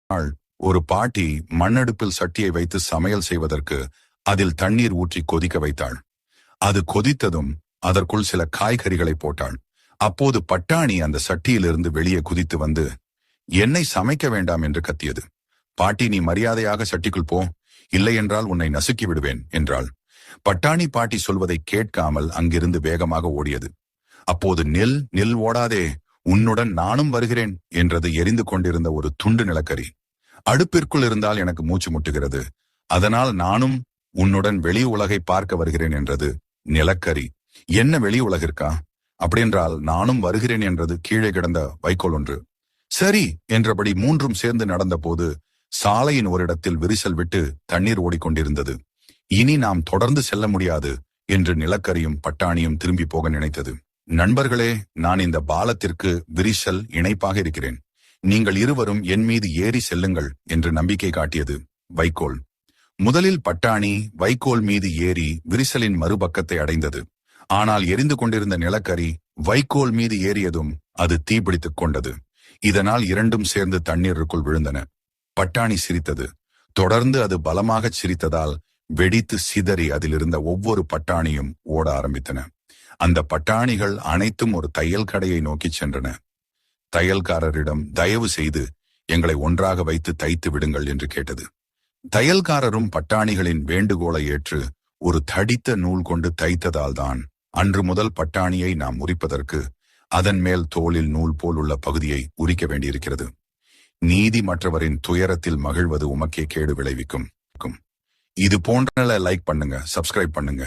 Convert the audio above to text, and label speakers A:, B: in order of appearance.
A: நாள் ஒரு பாட்டி மண்ணடுப்பில் சட்டியை வைத்து சமையல் செய்வதற்கு அதில் தண்ணீர் ஊற்றி கொதிக்க வைத்தாள். அது கொதித்ததும் அதற்குள் சில காய்கறிகளை போட்டாள். அப்போது பட்டாணி அந்த சட்டியிலிருந்து வெளியே குதித்து வந்து, என்னை சமைக்க வேண்டாம் என்று கத்தியது. பாட்டி, நீ மரியாதையாக சட்டிக்குள் போ, இல்லை என்றால் உன்னை நசுக்கி விடுவேன் என்றாள். பட்டாணி பாட்டி சொல்வதை கேட்காமல் அங்கிருந்து வேகமாக ஓடியது. அப்போது நில் நில், ஓடாதே, உன்னுடன் நானும் வருகிறேன் என்றது எரிந்து கொண்டிருந்த ஒரு துண்டு நிலக்கரி. அடுப்பிற்குள் இருந்தால் எனக்கு மூச்சு முட்டுகிறது, அதனால் நானும் உன்னுடன் வெளி உலகை பார்க்க வருகிறேன் என்றது நிலக்கரி. என்ன வெளி உலகிற்கா? அப்படியென்றால் நானும் வருகிறேன் என்றது கீழே கிடந்த வைக்கோல் ஒன்று. சரி என்றபடி மூன்றும் சேர்ந்து நடந்த போது சாலையின் ஓரிடத்தில் விரிசல் விட்டு தண்ணீர் ஓடிக்கொண்டிருந்தது. இனி நாம் தொடர்ந்து செல்ல முடியாது என்று நிலக்கரியும் பட்டாணியும் திரும்பி போக நினைத்தது. நண்பர்களே, நான் இந்த பாலத்திற்கு விரிசல் இணைப்பாக இருக்கிறேன், நீங்கள் இருவரும் என் மீது ஏறி செல்லுங்கள் என்று நம்பிக்கை காட்டியது வைக்கோல். முதலில் பட்டாணி வைக்கோல் மீது ஏறி விரிசலின் மறுபக்கத்தை அடைந்தது. ஆனால் எரிந்து கொண்டிருந்த நிலக்கரி வைக்கோல் மீது ஏறியதும் அது தீப்பிடித்துக் கொண்டது. இதனால் இரண்டும் சேர்ந்து தண்ணீருக்குள் விழுந்தன. பட்டாணி சிரித்தது. தொடர்ந்து அது பலமாக சிரித்ததால் வெடித்து சிதறி அதிலிருந்த ஒவ்வொரு பட்டாணியும் ஓட ஆரம்பித்தன. அந்த பட்டாணிகள் அனைத்தும் ஒரு தையல் கடையை நோக்கி சென்றன. தையல்காரரிடம் தயவு செய்து எங்களை ஒன்றாக வைத்து தைத்து விடுங்கள் என்று கேட்டது. தையல்காரரும் பட்டாணிகளின் வேண்டுகோளை ஏற்று ஒரு தடித்த நூல் கொண்டு தைத்ததால் தான் அன்று முதல் பட்டாணியை நாம் உரிப்பதற்கு அதன் மேல் தோளில் நூல் போல் உள்ள பகுதியை உரிக்க வேண்டியிருக்கிறது. நீதி மற்றவரின் துயரத்தில் மகிழ்வது உமக்கே கேடு விளைவிக்கும். இது போன்ற லைக் பண்ணுங்க, சப்ஸ்கிரைப் பண்ணுங்க.